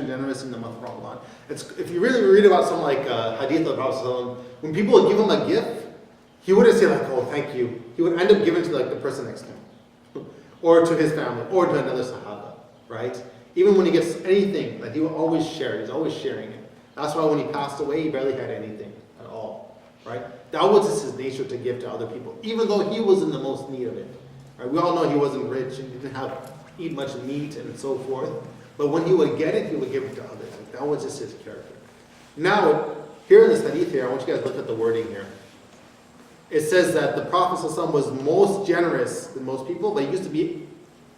generous in the month of Ramadan. If you really read about some like hadith of the Prophet, when people would give him a gift, he wouldn't say like, oh, thank you. He would end up giving to like the person next to him, or to his family, or to another Sahaba, right? Even when he gets anything, like he will always share. He's always sharing it. That's why when he passed away, he barely had anything at all, right? That was just his nature to give to other people, even though he was in the most need of it. Right? We all know he wasn't rich and he didn't eat much meat and so forth. But when he would get it, he would give it to others. Like, that was just his character. Now, here in this hadith here, I want you guys to look at the wording here. It says that the Prophet ﷺ was most generous than most people, but he used to be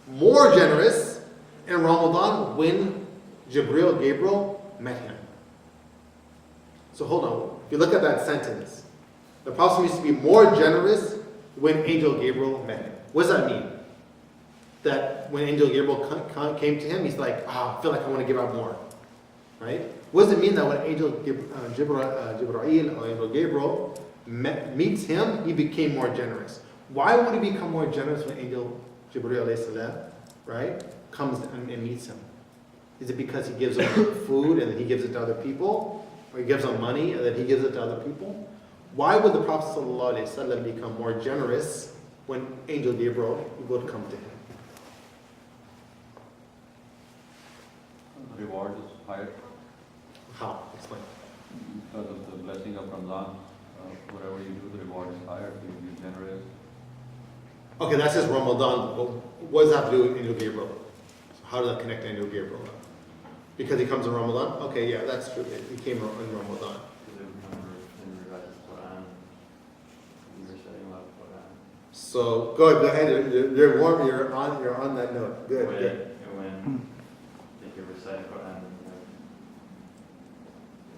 more generous in Ramadan when Gabriel met him. So hold on. If you look at that sentence, the Prophet used to be more generous when Angel Gabriel met him. What does that mean? That when Angel Gabriel came to him, he's like, I feel like I want to give out more. Right? What does it mean that when Angel Jibreel or Angel Gabriel meets him, he became more generous? Why would he become more generous when Angel Jibreel alayhi salam, right, comes and meets him? Is it because he gives him food and then he gives it to other people? Or he gives him money and then he gives it to other people? Why would the Prophet ﷺ become more generous when Angel Gabriel would come to him? The reward is higher. How? Explain. Because of the blessing of Ramadan, whatever you do, the reward is higher. You be generous. Okay, that's just Ramadan. What does that have to do with Angel Gabriel? So how does that connect to Angel Gabriel? Because he comes in Ramadan? Okay, yeah, that's true. He came in Ramadan. So go ahead. You're warm. You're on that note. Good. When you recite Quran,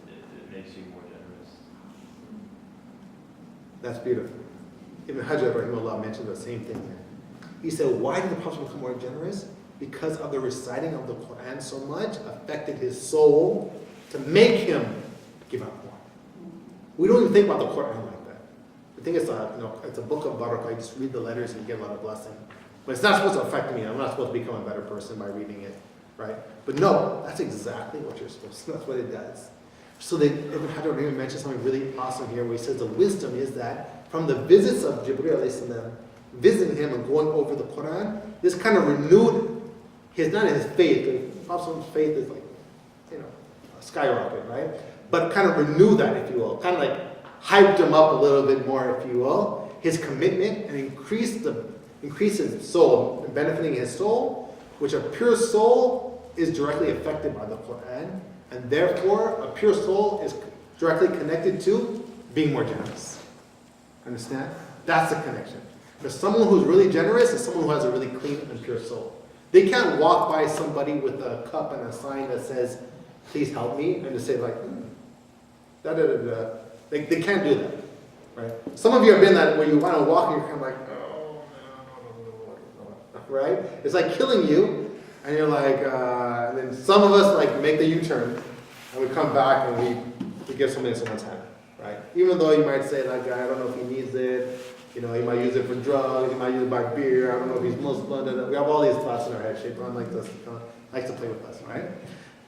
it makes you more generous. That's beautiful. Ibn Hajar rahimahullah mentioned the same thing here. He said, why did the Prophet become more generous? Because of the reciting of the Quran so much affected his soul to make him give out more. We don't even think about the Quran like that. I think it's a book of barakah. You just read the letters and you get a lot of blessing. But it's not supposed to affect me. I'm not supposed to become a better person by reading it, right? But no, that's exactly what you're supposed to. That's what it does. So Ibn Hajar even mentioned something really awesome here where he says the wisdom is that from the visits of Jibreel alayhi salam, visiting him and going over the Quran, this kind of renewed his faith. The Prophet's faith is like, skyrocket, right? But kind of renew that, if you will. Kind of like hyped him up a little bit more, if you will. His commitment and increase his soul, benefiting his soul, which a pure soul is directly affected by the Quran, and therefore a pure soul is directly connected to being more generous. Understand? That's the connection. Because someone who's really generous is someone who has a really clean and pure soul. They can't walk by somebody with a cup and a sign that says, please help me, and to say like, da-da-da-da. They can't do that, right? Some of you have been that where you want to walk and you're kind of like, oh, no, right? It's like killing you, and you're like, and then some of us like make the U-turn, and we come back and we give something in someone's hand, right? Even though you might say, that guy, I don't know if he needs it, he might use it for drugs, he might use it by beer, I don't know if he's Muslim, we have all these thoughts in our head. Shaitan likes to play with us, right?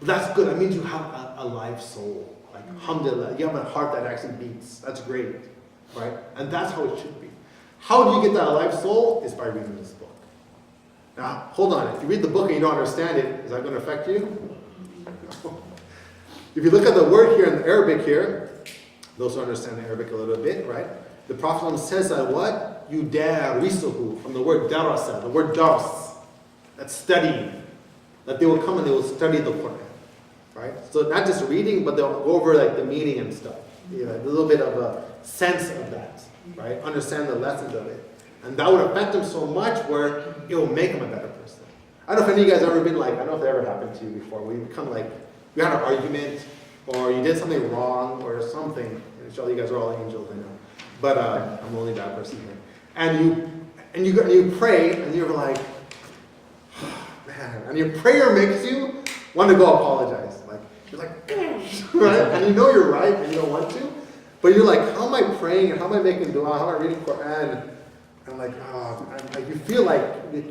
But that's good. That means you have a live soul. Like, alhamdulillah, you have a heart that actually beats. That's great, right? And that's how it should be. How do you get that alive soul? Is by reading this book. Now, hold on. If you read the book and you don't understand it, is that going to affect you? No. If you look at the word here in the Arabic here, those who understand the Arabic a little bit, right? The Prophet says that what? Yudarisuhu, from the word darasa, the word dars, that's studying. That they will come and they will study the Quran. Right? So not just reading, but they'll go over like the meaning and stuff. A little bit of a sense of that, right? Understand the lessons of it. And that would affect them so much where it will make them a better person. I don't know if any of you guys ever been like, I don't know if that ever happened to you before, where you become like, you had an argument, or you did something wrong, or something. And inshallah, you guys are all angels, I know. But I'm the only bad person here. And you pray, and you're like, oh, man. And your prayer makes you want to go apologize. You're like, right? And you know you're right and you don't want to, but you're like, how am I praying and how am I making dua? How am I reading Quran? And like, you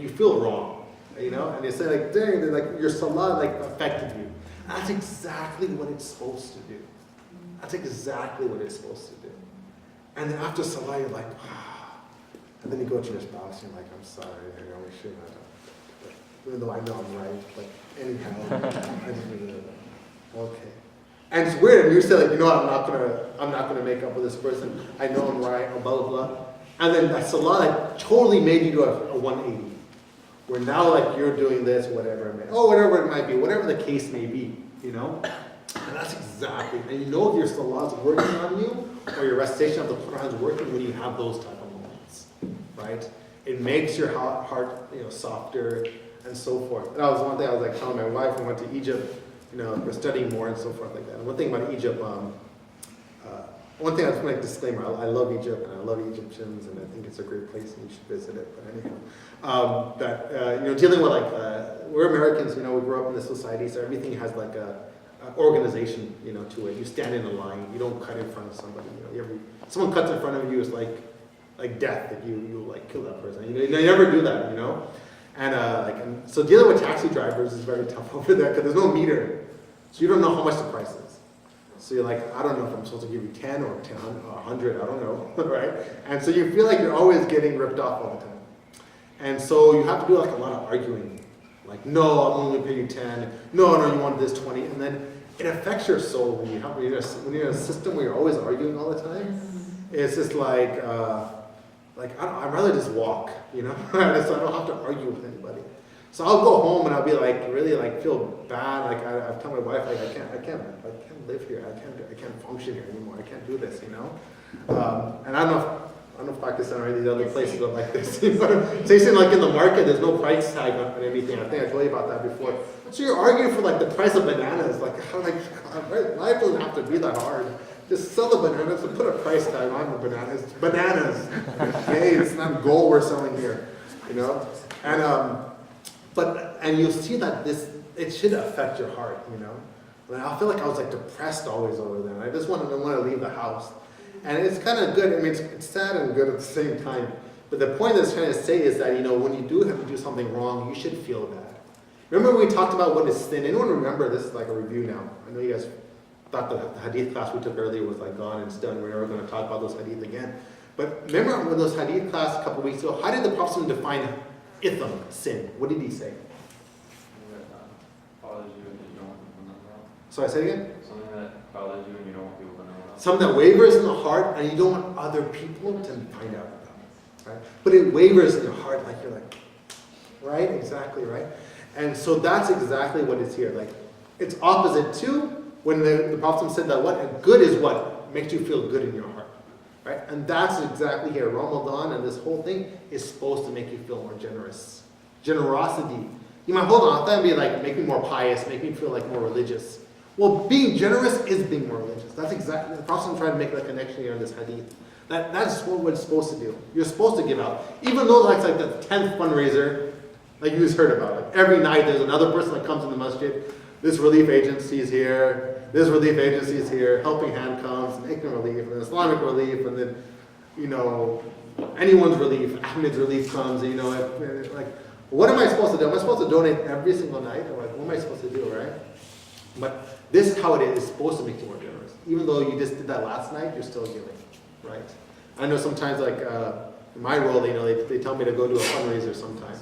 feel wrong, and you say like, dang, like your salah like affected you. That's exactly what it's supposed to do. That's exactly what it's supposed to do. And then after Salah, you're like, wow. And then you go to your spouse, and you're like, I'm sorry, I know we shouldn't have done that. Even though I know I'm right, but anyhow, I just really know that. Okay. And it's weird, and you say like, you know what, I'm not gonna make up with this person. I know I'm right, or blah, blah, blah. And then that Salah like, totally made you do a 180. Where now like you're doing this, whatever it might be, whatever the case may be, you know? And that's exactly, and you know if your salah is working on you, or your recitation of the Quran is working when you have those type of moments, right? It makes your heart, softer and so forth. That was one thing I was like telling my wife when we went to Egypt, we're studying more and so forth like that. And one thing about Egypt, one thing I just want to disclaimer, I love Egypt and I love Egyptians and I think it's a great place and you should visit it, but anyhow. Dealing with we're Americans, we grew up in this society, so everything has like a organization, to it. You stand in a line, you don't cut in front of somebody, someone cuts in front of you is like death, if you like kill that person. You never do that, And so dealing with taxi drivers is very tough over there because there's no meter. So you don't know how much the price is. So you're like, I don't know if I'm supposed to give you 10 or 10 or 100, I don't know, right? And so you feel like you're always getting ripped off all the time. And so you have to do like a lot of arguing. Like, no, I'm only paying you 10. No, you want this 20. And then it affects your soul when you're in a system where you're always arguing all the time. It's just like I'd rather just walk, so I don't have to argue with anybody. So I'll go home and I'll be like, really like feel bad. Like I've told my wife, like I can't live here. I can't function here anymore. I can't do this, And I don't know if Pakistan or any of the other places are like this. So you see, like in the market, there's no price tag on anything. I think I told you about that before. So you're arguing for like the price of bananas. Like life doesn't have to be that hard. Just sell the bananas and put a price tag on the bananas. Bananas. Okay, it's not gold we're selling here, And you'll see that it should affect your heart, And I feel like I was like depressed always over there. I just want to leave the house. And it's kind of good. I mean, it's sad and good at the same time. But the point that's trying to say is that, when you do have to do something wrong, you should feel bad. Remember we talked about what is sin? Anyone remember this is like a review now? I know you guys thought the hadith class we took earlier was like gone and it's done. We're never going to talk about those hadith again. But remember when those hadith class a couple weeks ago, how did the Prophet define itham, sin? What did he say? So I say again? Something that bothers you and you don't want people to know about. Something that wavers in the heart and you don't want other people to find out about. Right? But it wavers in your heart like you're like, right? Exactly, right? And so that's exactly what is here. Like, it's opposite to when the Prophet said that what good is what makes you feel good in your heart. Right? And that's exactly here. Ramadan and this whole thing is supposed to make you feel more generous. Generosity. You might hold on to that and be like, make me more pious, make me feel like more religious. Well, being generous is being more religious. That's exactly, the Prophet tried to make that connection here in this hadith. That's what it's supposed to do. You're supposed to give out. Even though that's like the 10th fundraiser, like you just heard about. Like every night there's another person that comes in the masjid. This relief agency is here. This relief agency is here. Helping Hand comes, making relief, and Islamic relief, and then, anyone's relief, Ahmed's relief comes, like, what am I supposed to do? Am I supposed to donate every single night? Or like, what am I supposed to do, right? But this is how it is. It's supposed to make you more generous. Even though you just did that last night, you're still giving, right? I know sometimes, like, in my role, they tell me to go do a fundraiser sometimes.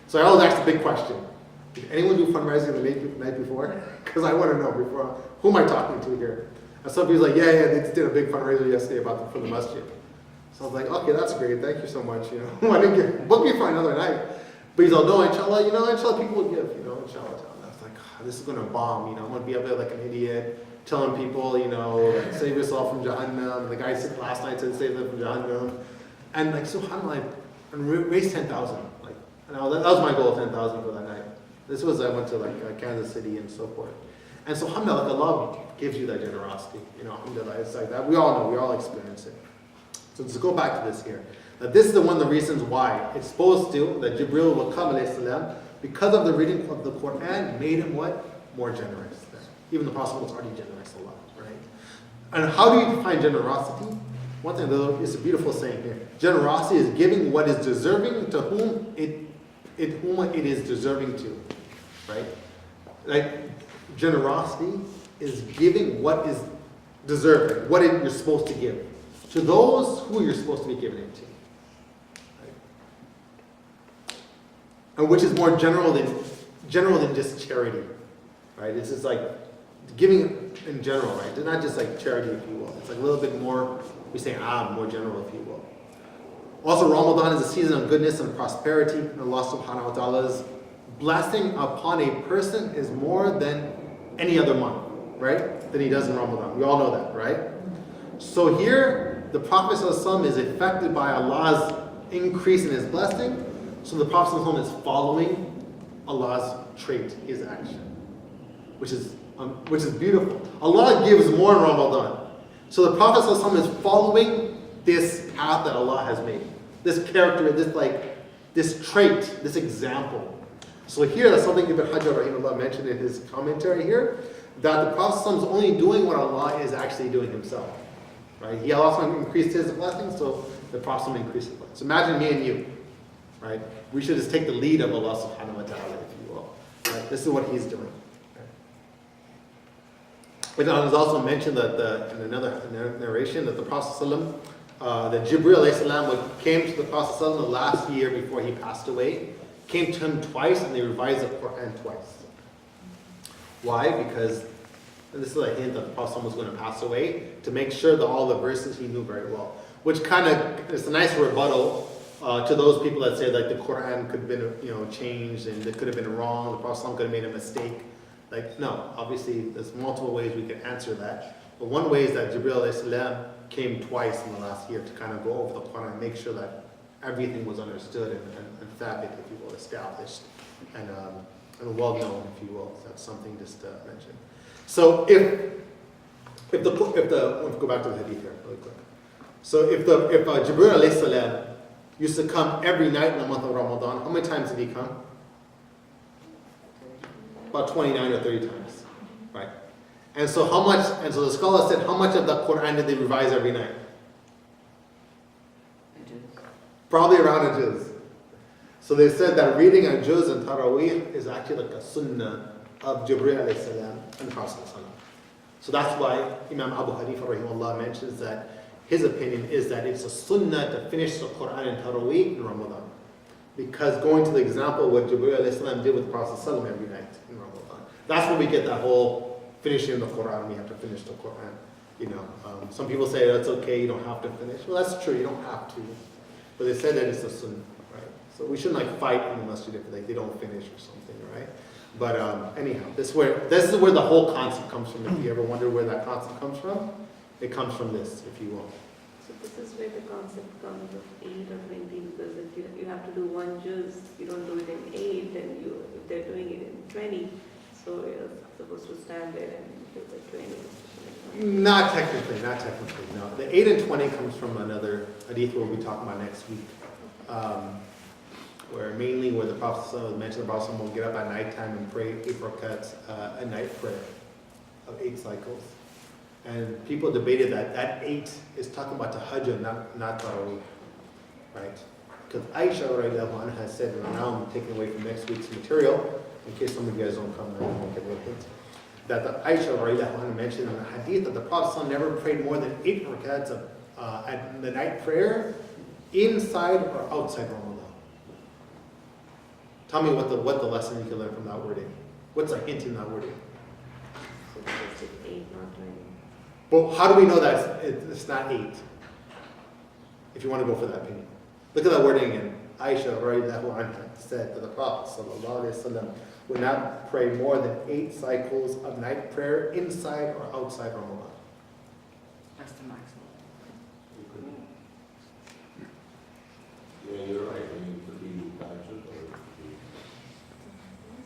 So I always ask the big question. Did anyone do fundraising the night before? Because I want to know before, who am I talking to here? And some people's like, yeah, they just did a big fundraiser yesterday for the masjid. So I was like, okay, that's great. Thank you so much. I didn't book me for another night. But he's like, no, inshallah, inshallah, people will give, inshallah. And I was like, this is going to bomb, I'm going to be up there like an idiot, telling people, save yourself from Jahannam. The guy said last night said, save them from Jahannam. And like, subhanAllah, and raise 10,000. Like, and that was my goal, 10,000 for that night. This was, I went to like Kansas City and so forth. And so alhamdulillah, like Allah gives you that generosity. Alhamdulillah, it's like that. We all know, we all experience it. So let's go back to this here. That this is one of the reasons why it's supposed to, that Jibril will come, alayhi salam, because of the reading of the Quran, made him what? More generous. Even the Prophet was already generous a lot, right? And how do you define generosity? One thing, it's a beautiful saying here. Generosity is giving what is deserving to whom it is deserving to, right? Like, generosity is giving what is deserved, like what you're supposed to give to those who you're supposed to be giving it to. Right? And which is more general than just charity. Right? It's just like giving in general, right? It's not just like charity, if you will. It's like a little bit more, we say more general, if you will. Also, Ramadan is a season of goodness and prosperity. And Allah subhanahu wa ta'ala's blessing upon a person is more than any other month, right? Than he does in Ramadan. We all know that, right? So here, the Prophet ﷺ is affected by Allah's increase in his blessing. So the Prophet ﷺ is following Allah's trait, his action, which is beautiful. Allah gives more in Ramadan. So the Prophet ﷺ is following this path that Allah has made. This character, this trait, this example. So here, that's something Ibn Hajar rahimahullah mentioned in his commentary here, that the Prophet ﷺ is only doing what Allah is actually doing himself. Right? He also increased his blessings, so the Prophet ﷺ increased his blessings. So imagine me and you. Right? We should just take the lead of Allah subhanahu wa ta'ala, if you will. Right? This is what he's doing. But it was also mentioned that in another narration that the Prophet ﷺ, that Jibreel alayhi salam came to the Prophet ﷺ the last year before he passed away, came to him twice, and they revised the Quran twice. Why? Because this is a hint that the Prophet ﷺ was going to pass away, to make sure that all the verses he knew very well. Which kind of is a nice rebuttal to those people that say like the Quran could have been changed and it could have been wrong. The Prophet ﷺ could have made a mistake. Like, no, obviously there's multiple ways we can answer that. But one way is that Jibreel alayhi salam came twice in the last year to kind of go over the Quran and make sure that everything was understood and thabit, if you will, established and well known, if you will. So that's something just to mention. So if the let's go back to the hadith here really quick. So if Jibreel alayhi salam used to come every night in the month of Ramadan, how many times did he come? About 29 or 30 times, right? And so the scholar said, how much of the Quran did they revise every night? Probably around a juz. So they said that reading a juz and Taraweeh is actually like a sunnah of Jibreel alayhi salam and Prophet ﷺ. So that's why Imam Abu Hanifa rahimahullah mentions that his opinion is that it's a sunnah to finish the Quran and Taraweeh in Ramadan. Because going to the example of what Jibreel alayhi salam did with Prophet ﷺ every night in Ramadan. That's where we get that whole finishing the Quran, we have to finish the Quran. Some people say that's okay, you don't have to finish. Well, that's true, you don't have to. But they said that it's a sunnah, right? So we shouldn't fight in the masjid if they don't finish or something, right? But anyhow, this is where the whole concept comes from. If you ever wonder where that concept comes from, it comes from this, if you will. So this is where the concept comes of 8 or 20, because if you have to do one juz, you don't do it in 8, then if they're doing it in 20, so you're supposed to stand there and do the 20. Not technically, no. The 8 and 20 comes from another hadith we'll be talking about next week. Where the Prophet mentioned the Prophet will get up at nighttime and pray 8 rakats, a night prayer of 8 cycles. And people debated that 8 is talking about tahajjud, not tarawih, right? Because Aisha radiallahu anha said, and now I'm taking away from next week's material, in case some of you guys don't come, I won't get a hint, that the Aisha radiallahu anha mentioned in the hadith that the Prophet never prayed more than 8 rakats at the night prayer, inside or outside Ramadan. Tell me what the lesson you can learn from that wording. What's a hint in that wording? So it's just 8, not 20. Well, how do we know that it's not 8? If you want to go for that opinion. Look at that wording again. Aisha radiallahu anha said that the Prophet sallallahu alaihi wasallam would not pray more than 8 cycles of night prayer inside or outside Ramadan. That's the maximum. Yeah, you're right. I mean, it could be tahajjud or it could be...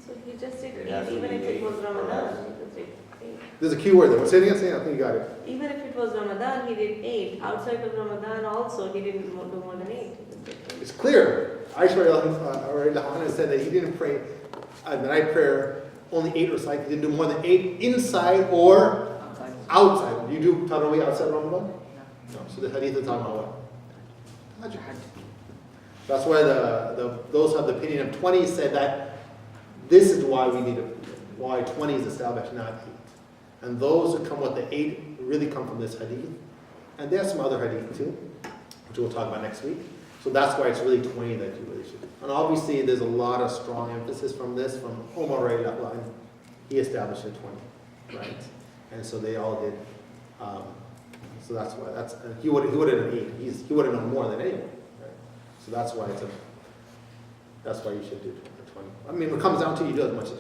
So he just did It has 8, to even be if it 8 was or Ramadan. less. He just did 8. There's a key word there. Say it again, I think you got it. Even if it was Ramadan, he did 8. Outside of Ramadan also, he didn't do more than 8. He just did 8. It's clear. Aisha radiallahu anha said that he didn't pray the night prayer only 8 recitals. He didn't do more than 8 inside or outside. You do Taraweeh outside Ramadan? No. So the hadith is talking about what? Tahajjud. That's why those who have the opinion of 20 said that this is why we need to why 20 is established, not 8. And those who come with the 8 really come from this hadith. And there's some other hadith too, which we'll talk about next week. So that's why it's really 20 that you really should. And obviously there's a lot of strong emphasis from this, from Umar radiallahu anhu. He established it 20, right? And so they all did. So that's why, he would have done 8. He would have known more than anyone, right? So that's why you should do 20. I mean, it comes down to you do as much as you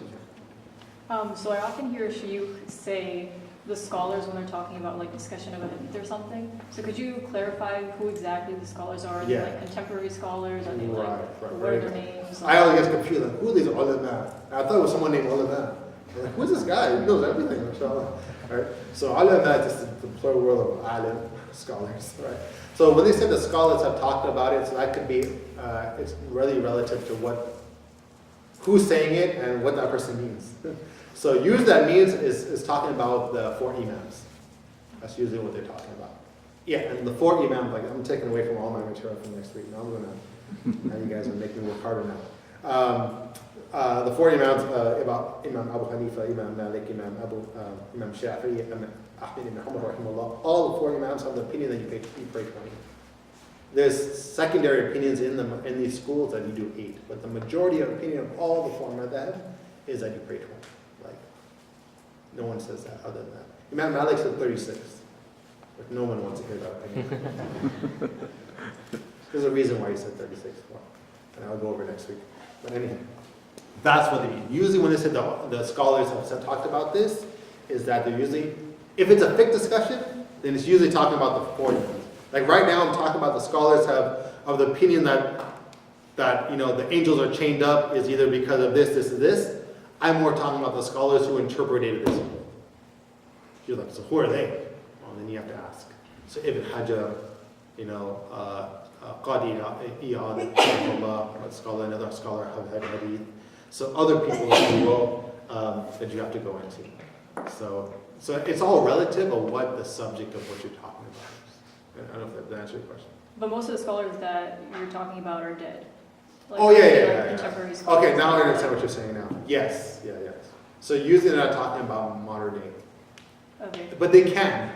can. So I often hear shuyukh say the scholars when they're talking about like discussion of a hadith or something. So could you clarify who exactly the scholars are? Are they like contemporary scholars? Are they like, what are their names? I always get confused, like, who are these ulama? I thought it was someone named ulama. Like, who's this guy? He knows everything, mashallah. Right? So ulama is just the plural word of alim, scholars, right? So when they said the scholars have talked about it, so that could be, it's really relative to who's saying it and what that person means. So usually that means is talking about the 4 imams. That's usually what they're talking about. Yeah, and the 4 imams, like I'm taking away from all my material from next week. Now now you guys are making me work harder now. The 4 imams about Imam Abu Hanifa, Imam Malik, Imam Shafi'i, Imam Ahmed ibn Hanbal, rahimahullah. All the 4 imams have the opinion that you pray 20. There's secondary opinions in these schools that you do 8, but the majority of opinion of all the 4 madhab is that you pray 20. Like, no one says that other than that. Imam Malik said 36, but no one wants to hear that opinion. There's a reason why he said 36, and I'll go over next week. But anyhow, that's what they mean. Usually when they said the scholars have talked about this, is that they're usually, if it's a fiqh discussion, then it's usually talking about the 4 imams. Like right now I'm talking about the scholars have of the opinion that the angels are chained up is either because of this, or this. I'm more talking about the scholars who interpreted this. You're like, so who are they? Well, then you have to ask. So Ibn Hajar, Qadi Iyad, scholar, another scholar have had hadith. So other people as well that you have to go into. So it's all relative of what the subject of what you're talking about is. I don't know if that answers your question. But most of the scholars that you're talking about are dead. Like, Contemporary scholars. Okay, now I understand what you're saying now. Yes. So usually they're not talking about modern day. Okay. But they can.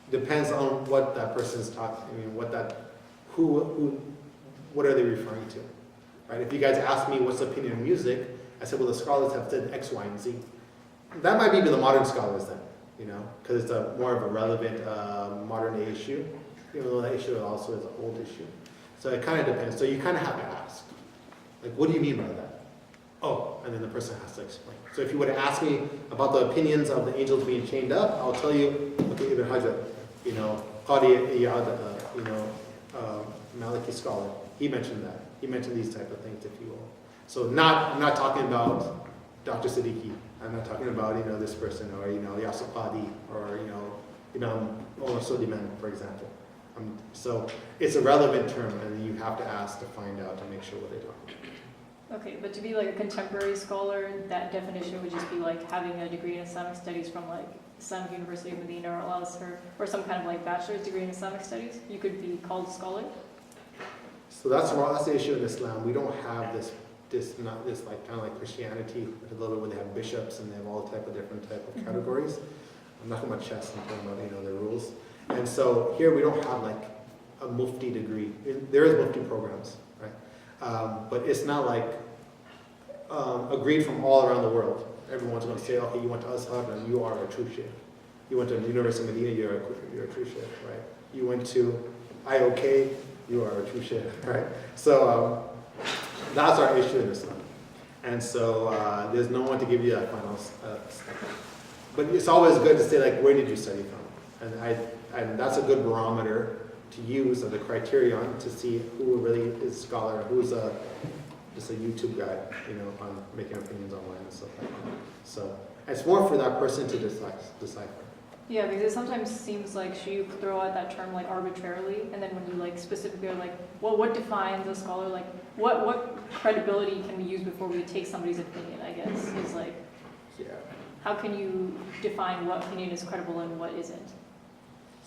Depends on what that person's talking. I mean, what are they referring to? Right? If you guys ask me what's the opinion of music, I said, well, the scholars have said X, Y, and Z. That might be the modern scholars then, because it's a more of a relevant modern day issue, even though that issue also is an old issue. So it kind of depends. So you kind of have to ask, like, what do you mean by that? Oh, and then the person has to explain. So if you would have asked me about the opinions of the angels being chained up, I'll tell you, okay, Ibn Hajar, Qadi Iyad, Maliki scholar, he mentioned that. He mentioned these type of things, if you will. So I'm not talking about Dr. Siddiqui. I'm not talking about, this person, or, Yasir Qadi, or, Imam Omar Suleiman, for example. So it's a relevant term, and you have to ask to find out to make sure what they're talking about. Okay, but to be like a contemporary scholar, that definition would just be like having a degree in Islamic studies from like Islamic University of Medina or Al-Azhar, or some kind of like bachelor's degree in Islamic studies. You could be called a scholar. So that's the issue in Islam. We don't have this like kind of like Christianity, a little bit where they have bishops and they have all type of different type of categories. I'm not talking about chess, I'm talking about the rules. And so here we don't have like a mufti degree. There is mufti programs, right? But it's not like agreed from all around the world. Everyone's going to say, okay, you went to Azhar and you are a true sheikh. You went to the University of Medina, you're a true sheikh, right? You went to IOK, you are a true sheikh, right? So that's our issue in Islam. And so there's no one to give you that final step. But it's always good to say, like, where did you study from? And that's a good barometer to use as a criterion to see who really is a scholar, who's just a YouTube guy, on making opinions online and stuff like that. So it's more for that person to decipher. Yeah, because it sometimes seems like you throw out that term like arbitrarily, and then when you like specifically are like, well, what defines a scholar? Like, what credibility can we use before we take somebody's opinion? I guess is like, how can you define what opinion is credible and what isn't?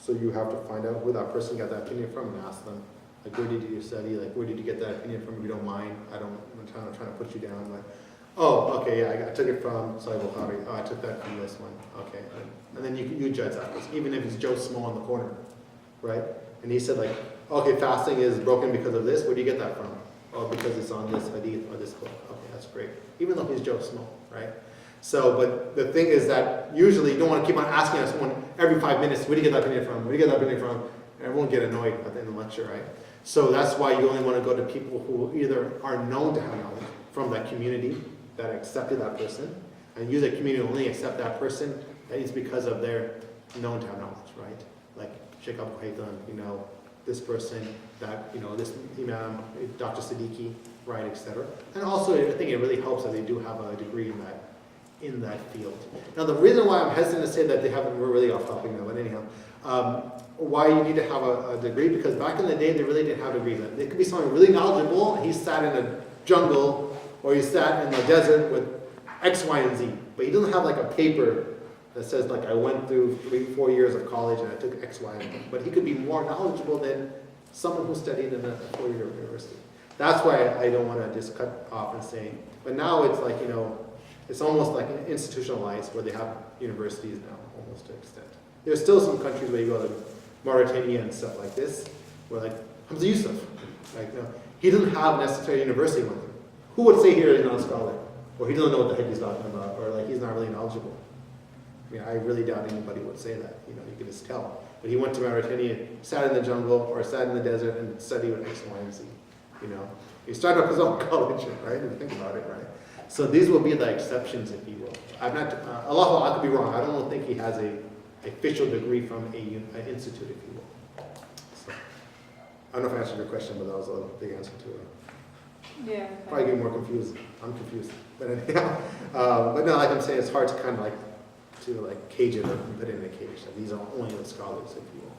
So you have to find out where that person got that opinion from and ask them, like, where did you study? Like, where did you get that opinion from? If you don't mind, I'm trying to put you down. Like, Oh, okay, yeah, I took it from Sahih Bukhari. Oh, I took that from this one. Okay, and then you judge that, even if it's Joe Small in the corner, right? And he said like, okay, fasting is broken because of this. Where do you get that from? Oh, because it's on this hadith or this book. Okay, that's great. Even though he's Joe Small, right? So, but the thing is that usually you don't want to keep on asking someone every 5 minutes, where do you get that opinion from? Where do you get that opinion from? And everyone get annoyed at the end of the lecture, right? So that's why you only want to go to people who either are known to have knowledge from that community that accepted that person, and you, the community, only accept that person. That is because of their known to have knowledge, right? Like Sheikh Abu Haytham, you know, this person, that, you know, this Imam, Dr. Siddiqui, right, etc. And also, I think it really helps that they do have a degree in that field. Now, the reason why I'm hesitant to say that they haven't, we're really off topic now, but anyhow, why you need to have a degree, because back in the day, they really didn't have degrees. It could be someone really knowledgeable, and he sat in a jungle, or he sat in the desert with X, Y, and Z, but he doesn't have like a paper that says like, I went through 3-4 years of college and I took X, Y, and Z. But he could be more knowledgeable than someone who studied in a 4-year university. That's why I don't want to just cut off and say, but now it's like, you know, it's almost like institutionalized where they have universities now, almost to an extent. There's still some countries where you go to Mauritania and stuff like this, where like Hamza Yusuf, like, you know, he doesn't have necessarily a university with him. Who would say here he's not a scholar? Or he doesn't know what the heck he's talking about, or like he's not really knowledgeable. I mean, I really doubt anybody would say that, you know, you can just tell. But he went to Mauritania, sat in the jungle, or sat in the desert and studied with X, Y, and Z, you know. He started up his own college, right, if you think about it, right? So these will be the exceptions, if you will. I'm not, Allah, I could be wrong. I don't think he has a official degree from an institute, if you will. So, I don't know if I answered your question, but that was a big answer to it. Yeah. Probably get more confused. I'm confused. But anyhow, but no, like I'm saying, it's hard to kind of like, to like cage it or put it in a cage. Like, these are only the scholars, if you will.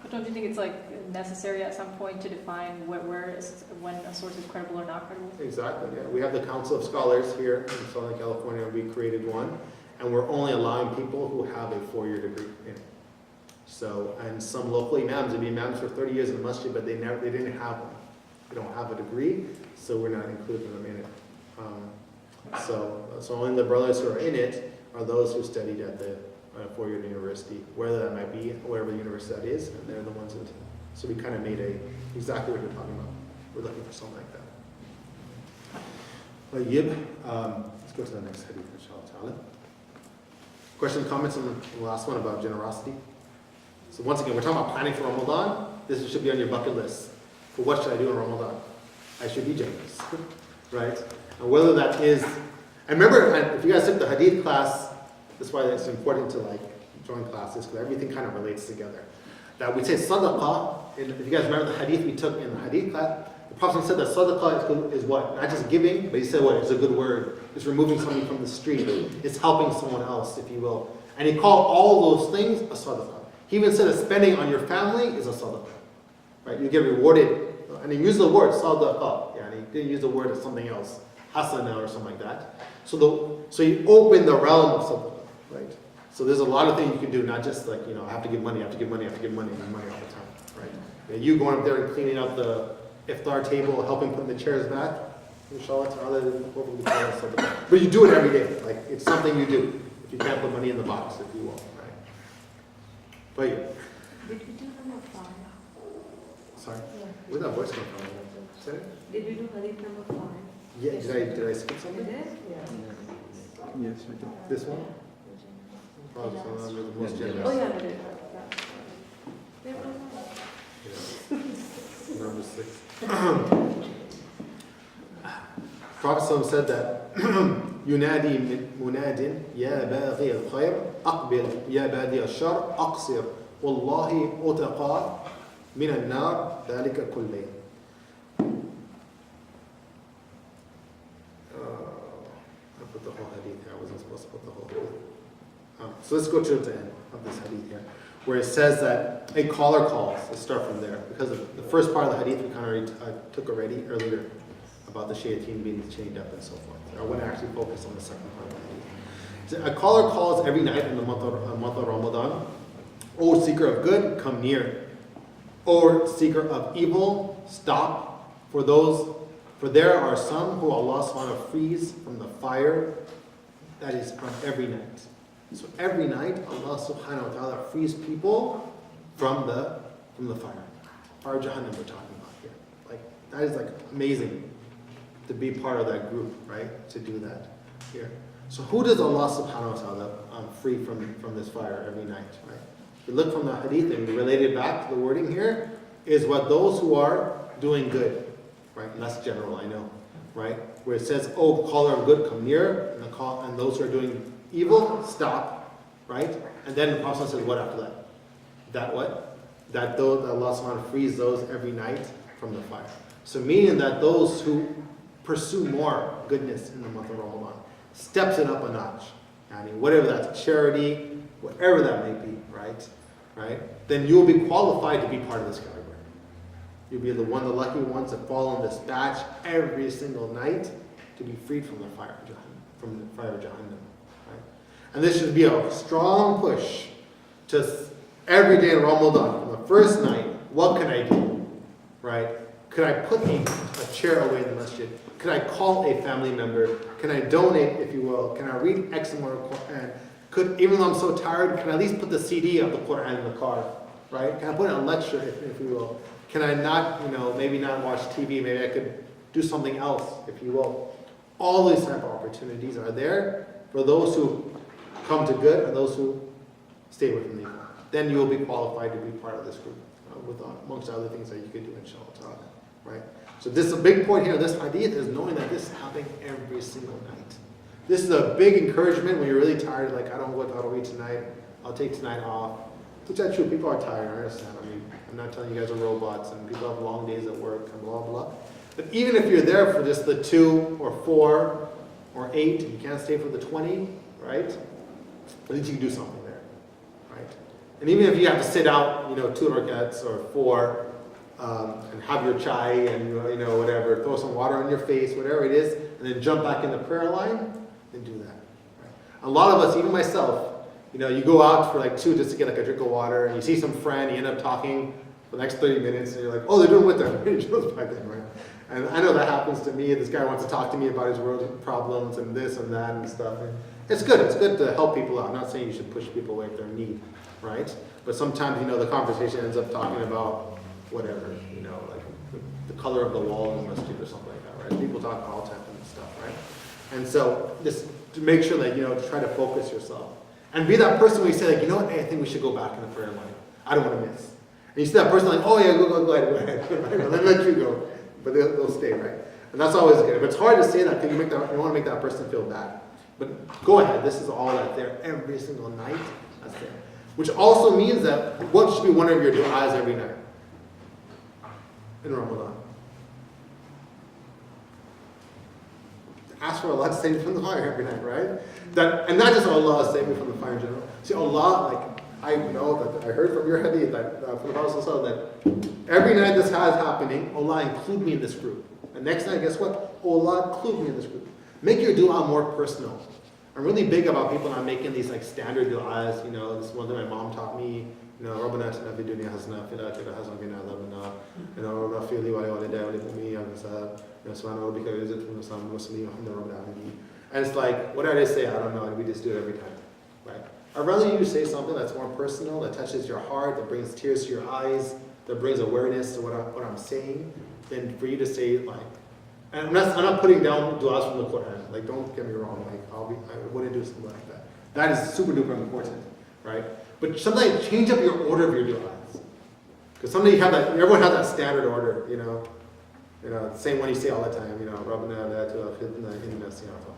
But don't you think it's like necessary at some point to define when a source is credible or not credible? Exactly, yeah. We have the Council of Scholars here in Southern California. We created one, and we're only allowing people who have a 4-year degree in it. So, and some local imams, they've been imams for 30 years in the masjid, but they didn't have one. They don't have a degree, so we're not including them in it. So only the brothers who are in it are those who studied at the 4-year university, whether that might be, whatever the university that is, and they're the ones that, so we kind of made exactly what you're talking about. We're looking for something like that. But let's go to the next hadith, inshallah. Questions, comments on the last one about generosity? So once again, we're talking about planning for Ramadan. This should be on your bucket list. For what should I do in Ramadan? I should be generous, right? And whether that is, and remember, if you guys took the hadith class, that's why it's important to like join classes, because everything kind of relates together. That we say sadaqah, and if you guys remember the hadith we took in the hadith class, the Prophet said that sadaqah is what? Not just giving, but he said what? It's a good word. It's removing something from the street. It's helping someone else, if you will. And he called all those things a sadaqah. He even said that spending on your family is a sadaqah. Right? You get rewarded. And he used the word sadaqah. Yeah, and he didn't use the word as something else, hasana or something like that. So you open the realm of sadaqah, right? So there's a lot of things you can do, not just like, you know, I have to give money, I have to give money, I have to give money all the time, right? Yeah, you going up there and cleaning up the iftar table, helping put the chairs back, inshallah ta'ala, but you do it every day. Like, it's something you do. If you can't put money in the box, if you will, right? But yeah. Did we do number 5? Sorry? Yeah. Where'd that voice come from? Say it? Did we do hadith number 5? Yeah, did I skip something? Did? Yes, we do. This one? Oh, so I'm the most generous. Oh, yeah, we did. Yeah. Yeah. Number 6. Prophet said that ينادي مناد يا باغي الخير أقبل يا بادي الشر أقصر والله أتقى من النار ذلك كل ليل. I put the whole hadith here. I wasn't supposed to put the whole hadith. So let's go to the end of this hadith here, where it says that a caller calls. Let's start from there, because the first part of the hadith we kind of already took earlier about the shayateen being chained up and so forth. I want to actually focus on the second part of the hadith. A caller calls every night in the month of Ramadan. O seeker of good, come near. O seeker of evil, stop. For For there are some who Allah subhanahu wa ta'ala frees from the fire that is from every night. So every night Allah subhanahu wa ta'ala frees people from the fire. Fire Jahannam we're talking about here. Like that is like amazing to be part of that group, right? To do that here. So who does Allah subhanahu wa ta'ala free from this fire every night, right? If you look from the hadith and relate it back to the wording here, is what those who are doing good, right? And that's general, I know, right? Where it says, oh, caller of good, come near, and those who are doing evil, stop, right? And then the Prophet says, what after that? That what? That those, Allah subhanahu wa ta'ala frees those every night from the fire. So meaning that those who pursue more goodness in the month of Ramadan, steps it up a notch. I mean, whatever that's charity, whatever that may be, right? Then you'll be qualified to be part of this category. You'll be the lucky ones that fall in this batch every single night to be freed from the fire of Jahannam, right? And this should be a strong push to every day in Ramadan, from the first night, what can I do, right? Could I put a chair away in the masjid? Could I call a family member? Can I donate, if you will? Can I read X amount of Quran? Even though I'm so tired, can I at least put the CD of the Quran in the car, right? Can I put it on a lecture, if you will? Can I not, maybe not watch TV? Maybe I could do something else, if you will. All these type of opportunities are there for those who come to good and those who stay away from the evil. Then you will be qualified to be part of this group, amongst other things that you could do, inshallah, right? So this is a big point here. This hadith is knowing that this is happening every single night. This is a big encouragement when you're really tired, like, I don't know what I'll read tonight. I'll take tonight off. Which is true. People are tired, I understand. I mean, I'm not telling you guys are robots and people have long days at work and blah, blah. But even if you're there for just the 2 or 4 or 8, you can't stay for the 20, right? At least you can do something there, right? And even if you have to sit out, 2 rakats or 4, and have your chai and, whatever, throw some water on your face, whatever it is, and then jump back in the prayer line, then do that. Right? A lot of us, even myself, you go out for like 2 just to get like a drink of water, and you see some friend, you end up talking for the next 30 minutes, and you're like, oh, they're doing with them. It goes back then, right? And I know that happens to me. This guy wants to talk to me about his world problems and this and that and stuff. And it's good. It's good to help people out. I'm not saying you should push people away if they're in need, right? But sometimes, the conversation ends up talking about whatever, like the color of the wall in the masjid or something like that, right? People talk politics and stuff, right? And so just to make sure that, to try to focus yourself. And be that person where you say, like, hey, I think we should go back in the prayer line. I don't want to miss. And you see that person like, oh yeah, go ahead. Let you go. But they'll stay, right? And that's always good. But it's hard to say that because you want to make that person feel bad. But go ahead. This is all that's there every single night. That's there. Which also means that what should be one of your du'as every night in Ramadan? Ask for Allah to save you from the fire every night, right? And not just Allah save me from the fire in general. See, Allah, like, I know that I heard from your hadith that from the Prophet that every night this is happening, Allah include me in this group. And next night, guess what? Allah include me in this group. Make your dua more personal. I'm really big about people not making these like standard du'as. This is one that my mom taught me. Rabbana atina fid dunya hasana fil akhirati hasana wa qina adhaban nar. Rabbana ighfir li wa li walidayya wa lil mu'minina wal mu'minat. Subhana rabbika rabbil izzati amma yasifun wa salamun ala al-mursalin. And it's like, what did I say? I don't know. And we just do it every time, right? I'd rather you say something that's more personal, that touches your heart, that brings tears to your eyes, that brings awareness to what I'm saying, than for you to say like. And I'm not putting down du'as from the Quran. Like, don't get me wrong. Like, I wouldn't do something like that. That is super duper important, right? But sometimes change up your order of your du'as. Because sometimes everyone has that standard order, same one you say all the time, Rabbana la tu'akhidhna in nasiyana.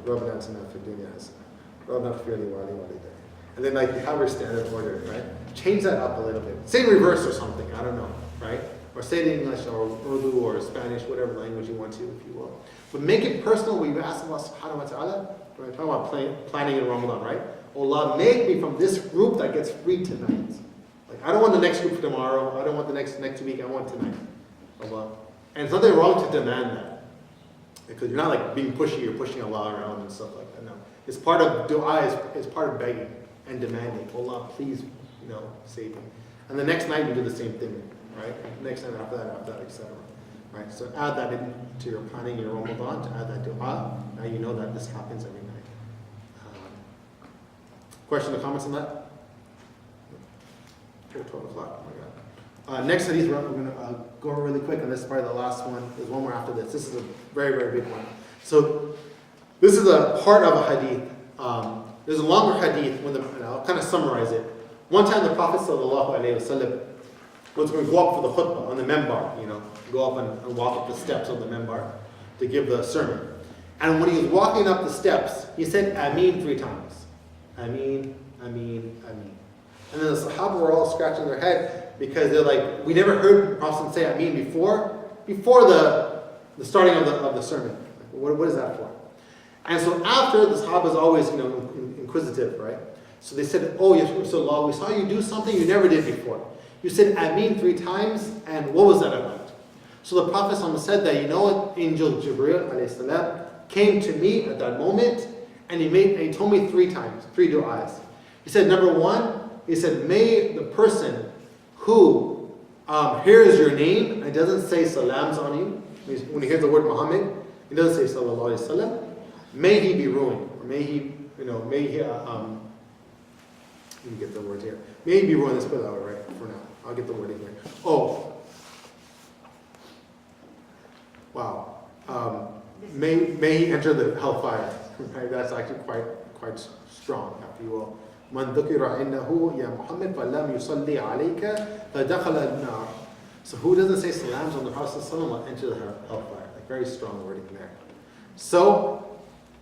Rabbana atina fid dunya hasana. Rabbana ighfir li wa li walidayya. And then like you have your standard order, right? Change that up a little bit. Say in reverse or something, I don't know, right? Or say it in English or Urdu or Spanish, whatever language you want to, if you will. But make it personal when you ask Allah subhanahu wa ta'ala. We're talking about planning in Ramadan, right? Allah, make me from this group that gets free tonight. Like, I don't want the next group for tomorrow. I don't want the next week. I want tonight. Allah. And there's nothing wrong to demand that. Because you're not like being pushy or pushing Allah around and stuff like that. No. It's part of dua, it's part of begging and demanding. Allah, please, save me. And the next night you do the same thing, right? Next night after that, etc. Right? So add that into your planning in your Ramadan, to add that dua. Now you know that this happens every night. Question or comments on that? 12 o'clock, oh my God. Next hadith, we're going to go over really quick, and this is probably the last one. There's one more after this. This is a very, very big one. So this is a part of a hadith. There's a longer hadith, and I'll kind of summarize it. One time the Prophet ﷺ was going to go up for the khutbah on the minbar, go up and walk up the steps of the minbar to give the sermon. And when he was walking up the steps, he said Ameen 3 times. Ameen, Ameen, Ameen. And then the Sahaba were all scratching their head because they're like, we never heard the Prophet say Ameen before the starting of the sermon. What is that for? And so after, the Sahaba is always inquisitive, right? So they said, oh, Ya Rasulullah, we saw you do something you never did before. You said Ameen 3 times, and what was that about? So the Prophet said that, Angel Jibreel alayhi salam came to me at that moment, and he told me 3 times, 3 du'as. He said, number 1, he said, may the person who hears your name and doesn't say salams on you, when he hears the word Muhammad, he doesn't say sallallahu alayhi wa sallam, may he be ruined, or may he, let me get the word here. May he be ruined, let's put it that way, right, for now. I'll get the word in here. Oh. Wow. May he enter the hellfire. Right? That's actually quite strong, if you will. من ذكر عنه يا محمد فلم يصلي عليك فدخل النار. So who doesn't say salams on the Prophet will enter the hellfire? Like very strong wording there. So,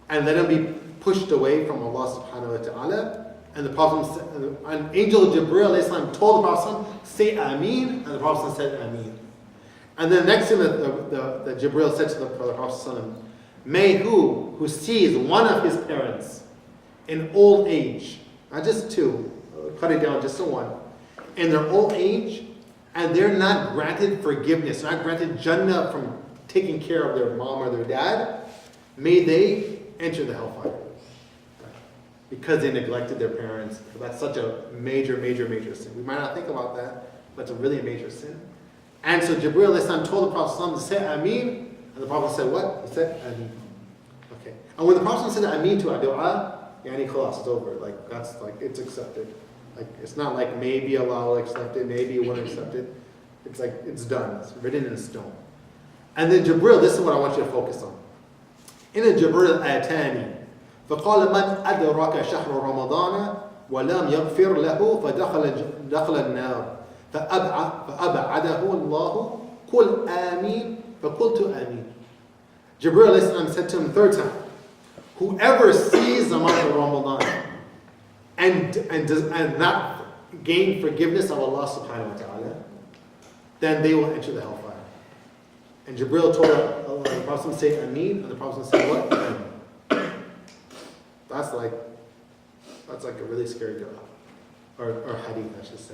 and let him be pushed away from Allah subhanahu wa ta'ala. And the Prophet, an angel Jibreel alayhi salam told the Prophet, say Ameen, and the Prophet said Ameen. And then the next thing that Jibreel said to the Prophet, may who sees one of his parents in old age, not just 2, cut it down just to 1, in their old age, and they're not granted forgiveness, not granted Jannah from taking care of their mom or their dad, may they enter the hellfire. Because they neglected their parents. That's such a major, major, major sin. We might not think about that, but it's a really major sin. And so Jibreel told the Prophet to say Ameen, and the Prophet said what? He said Ameen. Okay. And when the Prophet said Ameen to a dua, yani khalas, it's over. It's accepted. It's not like maybe Allah will accept it, maybe He won't accept it. It's like, it's done. It's written in stone. And then Jibreel, this is what I want you to focus on. In a Jibreel atani, فقال من أدرك شهر رمضان ولم يغفر له فدخل النار فأبعده الله قل آمين فقلت آمين. Jibreel said to him 3rd time, whoever sees the month of Ramadan and not gain forgiveness of Allah subhanahu wa ta'ala, then they will enter the hellfire. And Jibreel told the Prophet to say Ameen, and the Prophet said what? Ameen. That's like a really scary dua, or hadith, I should say.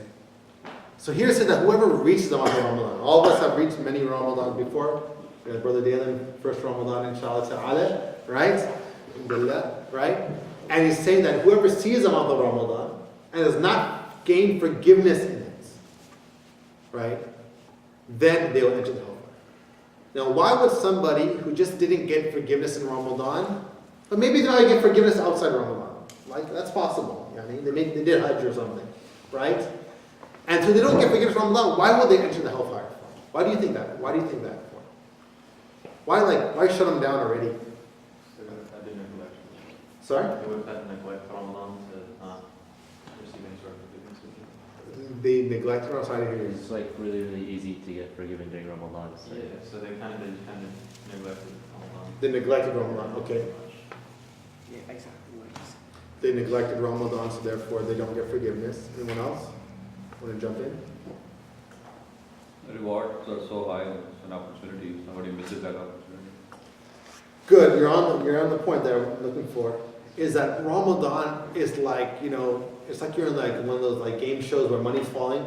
So here it said that whoever reaches the month of Ramadan, all of us have reached many Ramadans before. Brother Dalen, first Ramadan, inshallah ta'ala, right? Alhamdulillah, right? And he's saying that whoever sees the month of Ramadan and does not gain forgiveness in it, right? Then they will enter the hellfire. Now, why would somebody who just didn't get forgiveness in Ramadan, but maybe they're not going to get forgiveness outside Ramadan. That's possible. They did Hajj or something, right? And so they don't get forgiveness in Ramadan. Why would they enter the hellfire? Why do you think that? Why do you think that for? Why shut them down already? Sorry? They would have had neglect Ramadan to not receive any sort of forgiveness. They neglected our side of here. It's really, really easy to get forgiven during Ramadan. So. Yeah, so they kind of neglected Ramadan. They neglected Ramadan, okay. Yeah, exactly what you said. They neglected Ramadan, so therefore they don't get forgiveness. Anyone else want to jump in? The rewards are so high, it's an opportunity. Somebody misses that opportunity. Good, you're on the point that I'm looking for. Is that Ramadan is like, it's like you're in one of those game shows where money's falling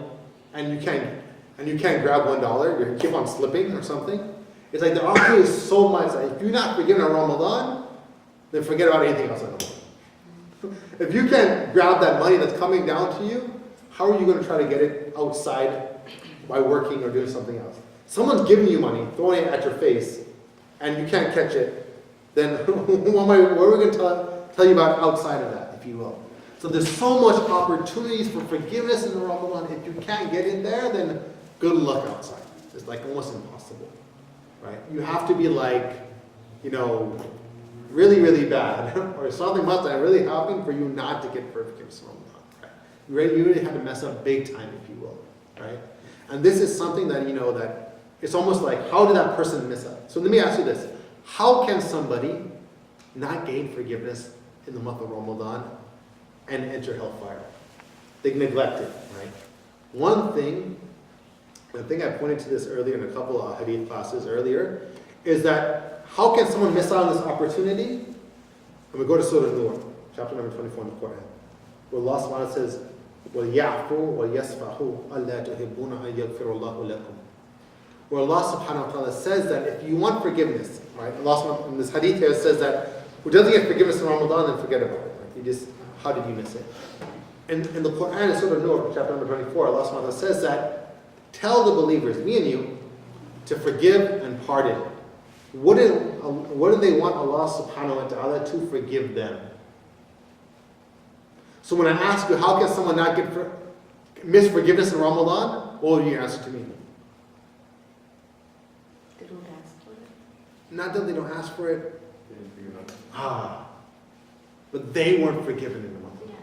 and you can't grab $1, you keep on slipping or something. It's like the opportunity is so much that if you're not forgiven on Ramadan, then forget about anything else in Ramadan. If you can't grab that money that's coming down to you, how are you going to try to get it outside by working or doing something else? someone's giving you money, throwing it at your face, and you can't catch it, then what are we going to tell you about outside of that, if you will? So there's so much opportunities for forgiveness in the Ramadan. If you can't get in there, then good luck outside. It's like almost impossible, right? You have to be like, you know, really, really bad, or something must have really happened for you not to get forgiveness in Ramadan. Right? You really have to mess up big time, if you will, right? And this is something that, you know, that it's almost like, how did that person miss up? So let me ask you this. How can somebody not gain forgiveness in the month of Ramadan and enter hellfire? They neglect it, right? One thing, I think I pointed to this earlier in a couple of hadith classes earlier, is that how can someone miss out on this opportunity? And we go to Surah Nur, chapter number 24 in the Quran, where Allah subhanahu wa ta'ala says, وَلْيَعْفُوا وَلْيَصْفَحُوا أَلَّا تُحِبُّونَ أَن يَغْفِرَ اللَّهُ لَكُمْ. Where Allah subhanahu wa ta'ala says that if you want forgiveness, right? Allah in this hadith here says that who doesn't get forgiveness in Ramadan, then forget about it. Right? You just, how did you miss it? And in the Quran, in Surah Nur, chapter number 24, Allah subhanahu wa ta'ala says that tell the believers, me and you, to forgive and pardon. What do they want Allah subhanahu wa ta'ala to forgive them? So when I ask you, how can someone not miss forgiveness in Ramadan? What would you answer to me? They don't ask for it. Not that they don't ask for it. They didn't figure it out. But they weren't forgiven in the month. Yeah.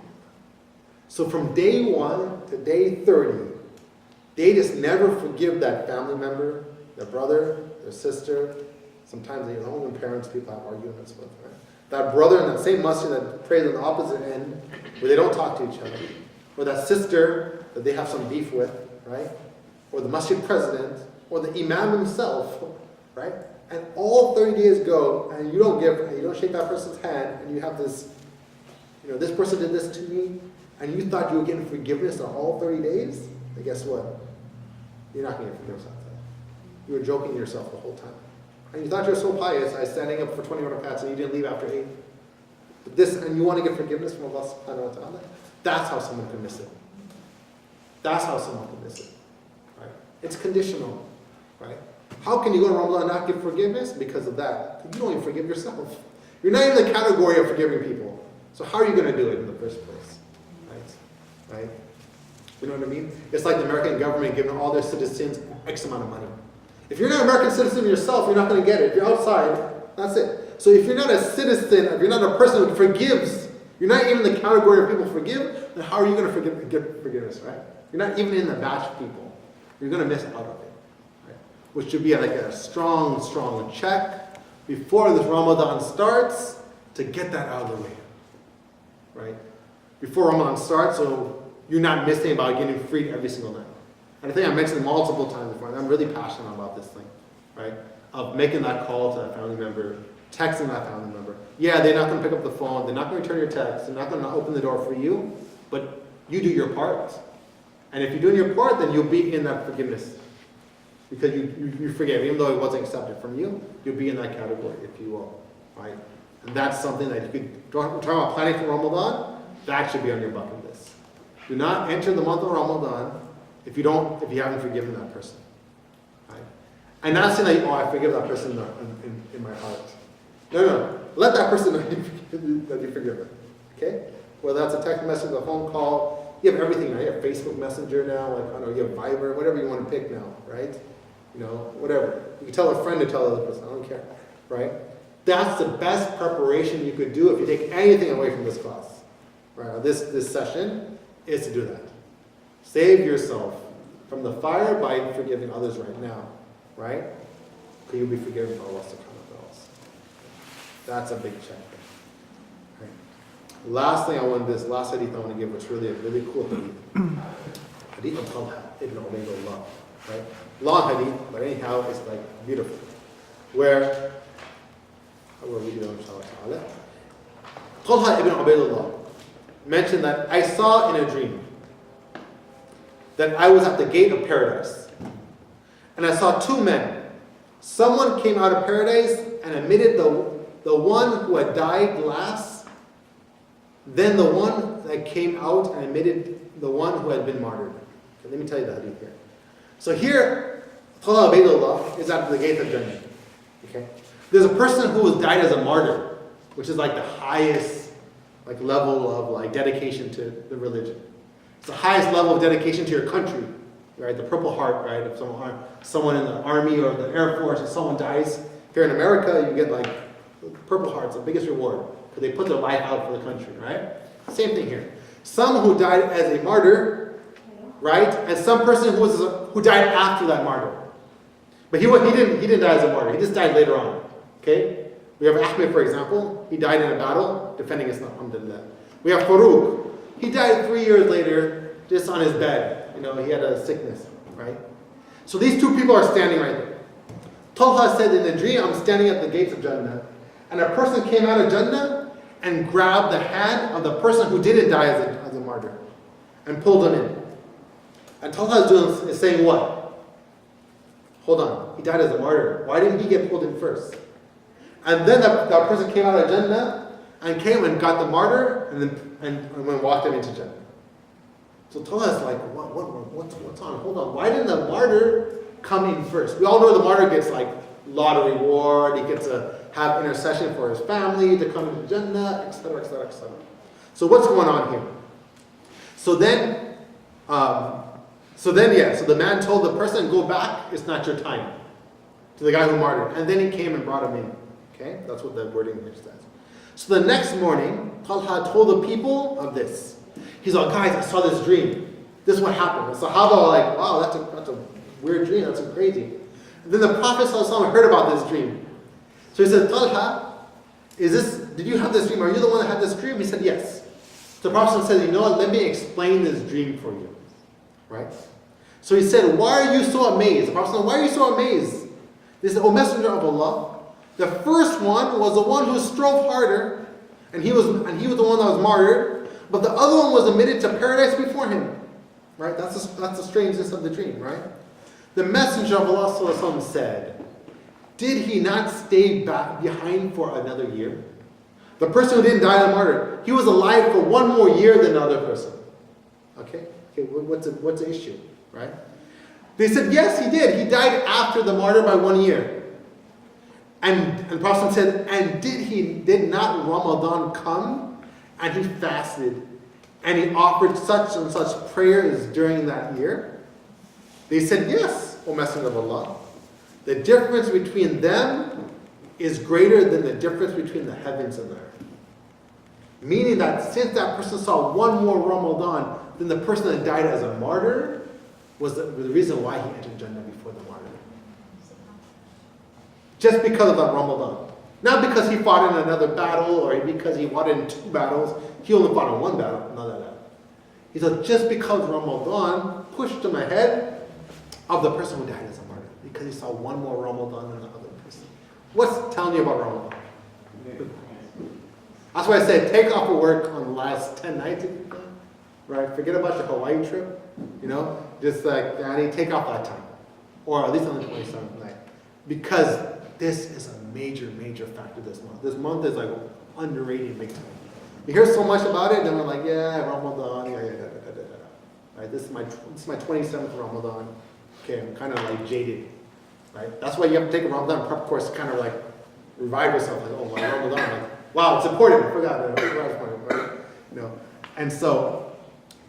So from day 1 to day 30, they just never forgive that family member, their brother, their sister. Sometimes their own parents, people have arguments with, right? That brother in that same masjid that prays on the opposite end, where they don't talk to each other. Or that sister that they have some beef with, right? Or the masjid president, or the imam himself, right? And all 30 days go, and you don't shake that person's hand, and you have this, you know, this person did this to me, and you thought you were getting forgiveness on all 30 days? And guess what? You're not going to get forgiveness after that. You were joking to yourself the whole time. And you thought you were so pious, I was standing up for 20 rakats and you didn't leave after 8. But this, and you want to get forgiveness from Allah subhanahu wa ta'ala? That's how someone can miss it. That's how someone can miss it. Right? It's conditional. Right? How can you go to Ramadan and not give forgiveness? Because of that. You don't even forgive yourself. You're not in the category of forgiving people. So how are you going to do it in the first place? Right? Right? You know what I mean? It's like the American government giving all their citizens X amount of money. If you're not an American citizen yourself, you're not going to get it. If you're outside, that's it. So if you're not a citizen, if you're not a person who forgives, you're not even in the category of people who forgive, then how are you going to get forgiveness, right? You're not even in the batch of people. You're going to miss out of it. Right? Which should be like a strong, strong check before this Ramadan starts to get that out of the way. Right? Before Ramadan starts, so you're not missing about getting freed every single night. And I think I mentioned it multiple times before, and I'm really passionate about this thing, right? Of making that call to that family member, texting that family member. Yeah, they're not going to pick up the phone, they're not going to return your text, they're not going to open the door for you, but you do your part. And if you're doing your part, then you'll be in that forgiveness. Because you forgive, even though it wasn't accepted from you, you'll be in that category, if you will, right? And that's something that you could, we're talking about planning for Ramadan, that should be on your bucket list. Do not enter the month of Ramadan if you haven't forgiven that person. Right? And not saying that, I forgive that person in my heart. No. Let that person know that you forgive them. Okay? Whether that's a text message, a phone call, you have everything now. You have Facebook Messenger now, like, I don't know, you have Viber, whatever you want to pick now, right? You know, whatever. You can tell a friend to tell the other person, I don't care. Right? That's the best preparation you could do if you take anything away from this class. Right? This session is to do that. Save yourself from the fire by forgiving others right now, right? Because you'll be forgiven for Allah subhanahu wa ta'ala. That's a big check. Right. Last hadith I want to give, which is really a really cool hadith. Hadith of Talha ibn Ubaydullah, right? Long hadith, but anyhow, it's like beautiful. Where I will read it inshallah. Talha ibn Ubaydullah mentioned that I saw in a dream that I was at the gate of paradise. And I saw two men. Someone came out of paradise and admitted the one who had died last, then the one that came out and admitted the one who had been martyred. Okay, let me tell you the hadith here. So here, Talha Ubaidullah is at the gate of Jannah. Okay? There's a person who was died as a martyr, which is like the highest like level of like dedication to the religion. It's the highest level of dedication to your country, right? The Purple Heart, right? If someone in the army or the Air Force, if someone dies here in America, you get like Purple Heart's the biggest reward because they put their life out for the country, right? Same thing here. Some who died as a martyr, right? And some person who died after that martyr. But he didn't die as a martyr. He just died later on. Okay? We have Ahmed, for example. He died in a battle defending Islam. Alhamdulillah. We have Farouk. He died 3 years later, just on his bed. You know, he had a sickness, right? So these two people are standing right there. Talha said in the dream, I'm standing at the gates of Jannah. And a person came out of Jannah and grabbed the hand of the person who didn't die as a martyr and pulled him in. And Talha is saying what? Hold on, he died as a martyr. Why didn't he get pulled in first? And then that person came out of Jannah and came and got the martyr and walked him into Jannah. So Talha is like, what's on? Hold on, why didn't the martyr come in first? We all know the martyr gets like a lot of reward. He gets to have intercession for his family to come into Jannah, etc., etc., etc. So what's going on here? So the man told the person, go back, it's not your time. To the guy who martyred. And then he came and brought him in. Okay? That's what the wording here says. So the next morning, Talha told the people of this. He's like, guys, I saw this dream. This is what happened. The Sahaba were like, wow, that's a weird dream, that's crazy. And then the Prophet ﷺ heard about this dream. So he said, Talha, did you have this dream? Are you the one that had this dream? He said, yes. So the Prophet said, you know what, let me explain this dream for you. Right? So he said, why are you so amazed? The Prophet said, why are you so amazed? He said, O Messenger of Allah, the first one was the one who strove harder, and he was the one that was martyred, but the other one was admitted to paradise before him. Right? That's the strangeness of the dream, right? The Messenger of Allah ﷺ said, did he not stay back behind for another year? The person who didn't die as a martyr, he was alive for one more year than the other person. Okay, what's the issue, right? They said, yes, he did. He died after the martyr by 1 year. And the Prophet said, and did not Ramadan come? And he fasted. And he offered such and such prayers during that year? They said, yes, O Messenger of Allah. The difference between them is greater than the difference between the heavens and the earth. Meaning that since that person saw one more Ramadan than the person that died as a martyr, was the reason why he entered Jannah before the martyr. Just because of that Ramadan. Not because he fought in another battle or because he fought in 2 battles. He only fought in 1 battle, none of that. He said just because Ramadan pushed him ahead of the person who died as a martyr. Because he saw one more Ramadan than the other person. What's telling you about Ramadan? That's why I said take off of work on the last 10 nights if you can. Right? Forget about your Hawaii trip. You know? Just like, Daddy, take off that time. Or at least on the 27th night. Because this is a major, major factor this month. This month is like underrated big time. You hear so much about it, and then we're like, yeah, Ramadan, yeah. Right? This is my 27th Ramadan. Okay, I'm kind of like jaded. Right? That's why you have to take a Ramadan prep course to kind of like revive yourself. Like, oh, my Ramadan. Like, wow, it's important. I forgot. Right? You know? And so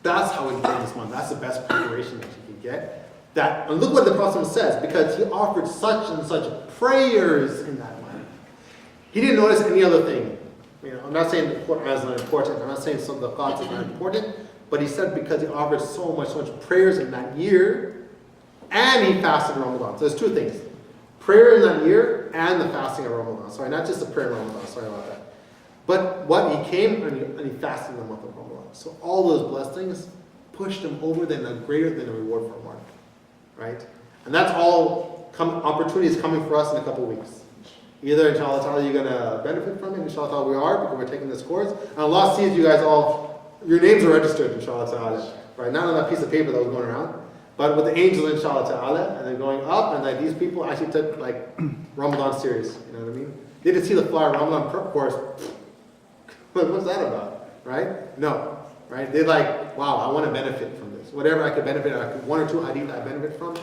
that's how we begin this month. That's the best preparation that you can get. And look what the Prophet says, because he offered such and such prayers in that month. He didn't notice any other thing. You know, I'm not saying the Quran is not important. I'm not saying some of the thoughts is not important. But he said because he offered so much prayers in that year, and he fasted in Ramadan. So there's 2 things. Prayer in that year and the fasting of Ramadan. Sorry, not just the prayer in Ramadan. Sorry about that. But he came and he fasted in the month of Ramadan. So all those blessings pushed him over greater than the reward for a martyr. Right? And that's all opportunities coming for us in a couple of weeks. Either, inshallah ta'ala, you're going to benefit from it. Inshallah ta'ala, we are, because we're taking this course. And Allah sees you guys all, your names are registered, inshallah ta'ala. Right? Not on that piece of paper that was going around, but with the angels, inshallah ta'ala. And they're going up, and like these people actually took like Ramadan serious. You know what I mean? They didn't see the flyer Ramadan prep course. What's that about? Right? No. Right? They're like, wow, I want to benefit from this. Whatever I could benefit, 1 or 2 hadith I benefit from,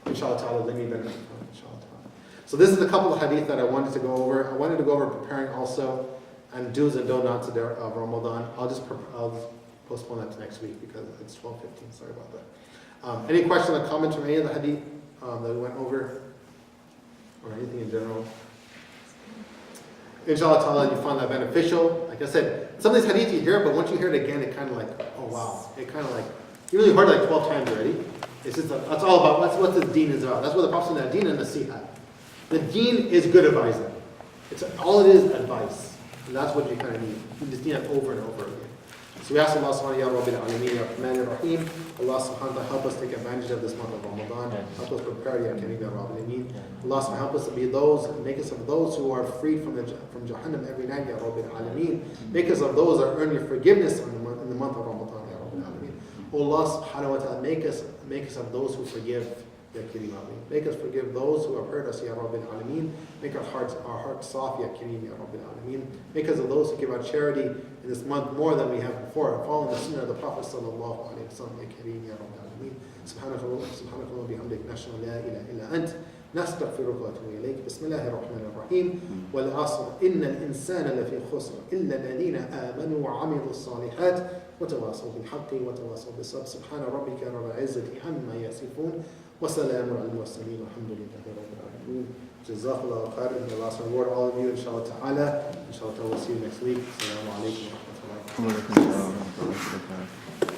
Inshallah ta'ala, let me benefit from it, inshallah ta'ala. So this is a couple of hadith that I wanted to go over. I wanted to go over preparing also and do's and don'ts of Ramadan. I'll just postpone that to next week because it's 12:15. Sorry about that. Any questions or comments from any of the hadith that we went over, or anything in general? Inshallah ta'ala, you find that beneficial. Like I said, some of these hadith you hear, but once you hear it again, it kind of like, oh wow. It kind of like, you really heard it like 12 times already. It's just, that's all about, that's what the deen is about. That's what the Prophet said, the deen and the nasiha. The deen is good advising. It's all it is, advice. And that's what you kind of need. You just need it over and over again. So we ask Allah subhanahu wa ta'ala, Ya Rabbil Alameen, Ya Rahman Rahim, Allah subhanahu wa ta'ala help us take advantage of this month of Ramadan. Help us prepare, Ya Kareem, Ya Rabbil Alameen. Allah subhanahu wa ta'ala help us to be those, make us of those who are freed from Jahannam every night, Ya Rabbil Alameen. Make us of those that earn your forgiveness in the month of Ramadan, Ya Rabbil Alameen. O Allah subhanahu wa ta'ala, make us of those who forgive, Ya Kareem, Ya Rabbil. Make us forgive those who have hurt us, Ya Rabbil Alameen. Make our hearts soft, Ya Kareem, Ya Rabbil Alameen. Make us of those who give out charity in this month more than we have before, following the sunnah of the Prophet sallallahu alayhi wa sallam, Ya Kareem, Ya Rabbil Alameen. سبحانك اللهم وبحمدك نشهد أن لا إله إلا أنت نستغفرك ونتوب إليك بسم الله الرحمن الرحيم والعصر إن الإنسان لفي خسر إلا الذين آمنوا وعملوا الصالحات وتواصوا بالحق وتواصوا بالصبر سبحان ربك رب العزة عما يصفون وسلام على المرسلين والحمد لله رب العالمين جزاك الله خير and Allah subhanahu reward all of you inshallah ta'ala we'll see you next week. Assalamu alaikum wa rahmatullahi wa barakatuh.